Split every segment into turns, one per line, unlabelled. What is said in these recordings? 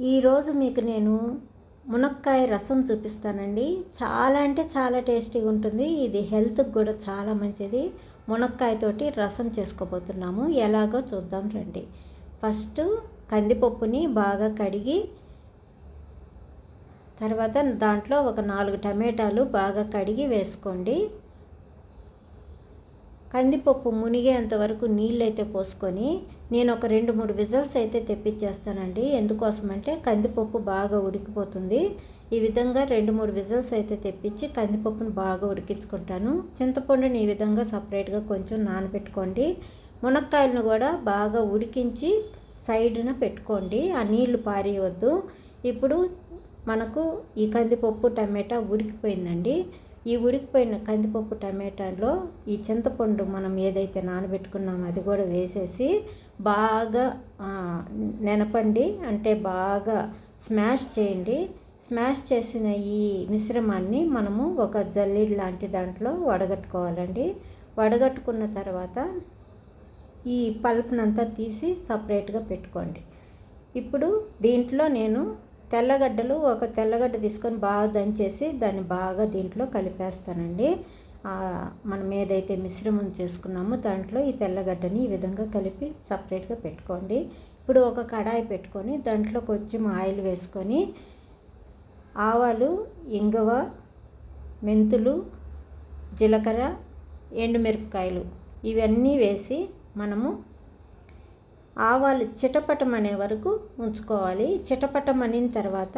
ఈరోజు మీకు నేను మునక్కాయ రసం చూపిస్తానండి. చాలా అంటే చాలా టేస్టీగా ఉంటుంది. ఇది హెల్త్కి కూడా చాలా మంచిది. మునక్కాయతోటి రసం చేసుకోబోతున్నాము. ఎలాగో చూద్దాం రండి. ఫస్ట్ కందిపప్పుని బాగా కడిగి తర్వాత దాంట్లో ఒక 4 టమాటాలు బాగా కడిగి వేసుకోండి. కందిపప్పు మునిగేంత వరకు నీళ్ళైతే పోసుకొని నేను ఒక 2-3 విజిల్స్ అయితే తెప్పించేస్తానండి. ఎందుకోసమంటే కందిపప్పు బాగా ఉడికిపోతుంది. ఈ విధంగా 2-3 విజిల్స్ అయితే తెప్పించి కందిపప్పును బాగా ఉడికించుకుంటాను. చింతపండుని ఈ విధంగా సపరేట్గా కొంచెం నానబెట్టుకోండి. మునక్కాయలను కూడా బాగా ఉడికించి సైడ్న పెట్టుకోండి. ఆ నీళ్లు పారేయవద్దు. ఇప్పుడు మనకు ఈ కందిపప్పు టమాటా ఉడికిపోయిందండి. ఈ ఉడికిపోయిన కందిపప్పు టమాటాలో ఈ చింతపండు మనం ఏదైతే నానబెట్టుకున్నామో అది కూడా వేసేసి బాగా నెనపండి, అంటే బాగా స్మాష్ చేయండి. స్మాష్ చేసిన ఈ మిశ్రమాన్ని మనము ఒక జల్లెడ లాంటి దాంట్లో వడగట్టుకోవాలండి. వడగట్టుకున్న తర్వాత ఈ పల్ప్నంతా తీసి సపరేట్గా పెట్టుకోండి. ఇప్పుడు దీంట్లో నేను ఒక తెల్లగడ్డ తీసుకొని బాగా దంచేసి దాన్ని బాగా దీంట్లో కలిపేస్తానండి. మనం ఏదైతే మిశ్రమం చేసుకున్నామో దాంట్లో ఈ తెల్లగడ్డని ఈ విధంగా కలిపి సపరేట్గా పెట్టుకోండి. ఇప్పుడు ఒక కడాయి పెట్టుకొని దాంట్లో కొంచెం ఆయిల్ వేసుకొని ఆవాలు, ఇంగువ, మెంతులు, జీలకర్ర, ఎండుమిరపకాయలు ఇవన్నీ వేసి మనము ఆవాలు చిటపటమనే వరకు ఉంచుకోవాలి. చిటపటమనిన తర్వాత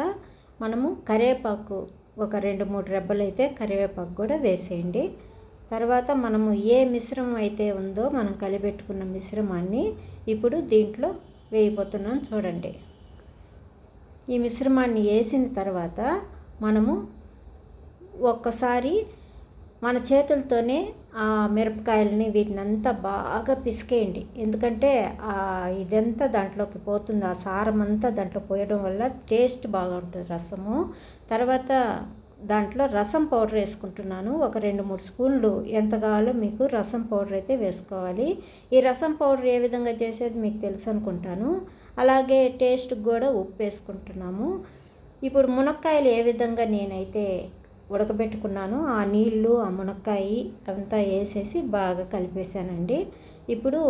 మనము కరివేపాకు ఒక 2-3 రెబ్బలు అయితే కరివేపాకు కూడా వేసేయండి. తర్వాత మనము ఏ మిశ్రమం అయితే ఉందో మనం కలిపెట్టుకున్న మిశ్రమాన్ని ఇప్పుడు దీంట్లో వేయబోతున్నాం చూడండి. ఈ మిశ్రమాన్ని వేసిన తర్వాత మనము ఒక్కసారి మన చేతులతోనే ఆ మిరపకాయలని వీటినంతా బాగా పిసికేయండి. ఎందుకంటే ఇదంతా దాంట్లోకి పోతుంది, ఆ సారం అంతా దాంట్లో పోయడం వల్ల టేస్ట్ బాగా ఉంటుంది రసము. తర్వాత దాంట్లో రసం పౌడర్ వేసుకుంటున్నాను. ఒక 2-3 స్పూన్లు ఎంత కావాలో మీకు రసం పౌడర్ అయితే వేసుకోవాలి. ఈ రసం పౌడర్ ఏ విధంగా చేసేది మీకు తెలుసు అనుకుంటాను. అలాగే టేస్ట్కి కూడా ఉప్పు వేసుకుంటున్నాము. ఇప్పుడు మునక్కాయలు ఏ విధంగా నేనైతే ఉడకబెట్టుకున్నాను ఆ నీళ్ళు ఆ మునక్కాయ అంతా వేసేసి బాగా కలిపేసానండి. ఇప్పుడు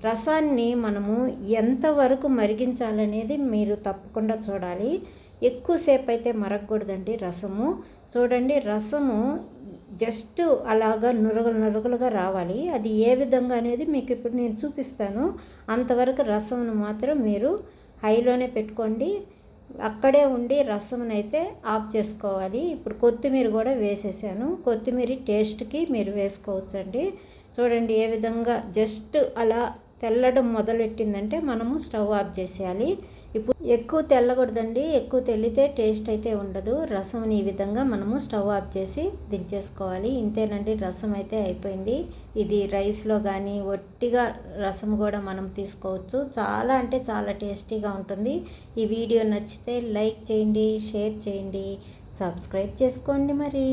రసాన్ని మనము ఎంతవరకు మరిగించాలనేది మీరు తప్పకుండా చూడాలి. ఎక్కువసేపు అయితే మరగకూడదండి రసము. చూడండి, రసము జస్ట్ అలాగా నురగలుగా రావాలి. అది ఏ విధంగా అనేది మీకు ఇప్పుడు నేను చూపిస్తాను. అంతవరకు రసమును మాత్రం మీరు హైలోనే పెట్టుకోండి. అక్కడే ఉండి రసమునైతే ఆఫ్ చేసుకోవాలి. ఇప్పుడు కొత్తిమీర కూడా వేసేసాను. కొత్తిమీర టేస్ట్కి మీరు వేసుకోవచ్చండి. చూడండి ఏ విధంగా జస్ట్ అలా తెల్లడం మొదలెట్టిందంటే మనము స్టవ్ ఆఫ్ చేసేయాలి. ఇప్పుడు ఎక్కువ తెల్లకూడదండి. ఎక్కువ తెల్లితే టేస్ట్ అయితే ఉండదు. రసంని ఈ విధంగా మనము స్టవ్ ఆఫ్ చేసి దించేసుకోవాలి. ఇంతేనండి, రసం అయితే అయిపోయింది. ఇది రైస్లో కానీ ఒట్టిగా రసం కూడా మనం తీసుకోవచ్చు. చాలా అంటే చాలా టేస్టీగా ఉంటుంది. ఈ వీడియో నచ్చితే లైక్ చేయండి, షేర్ చేయండి, సబ్స్క్రైబ్ చేసుకోండి మరి.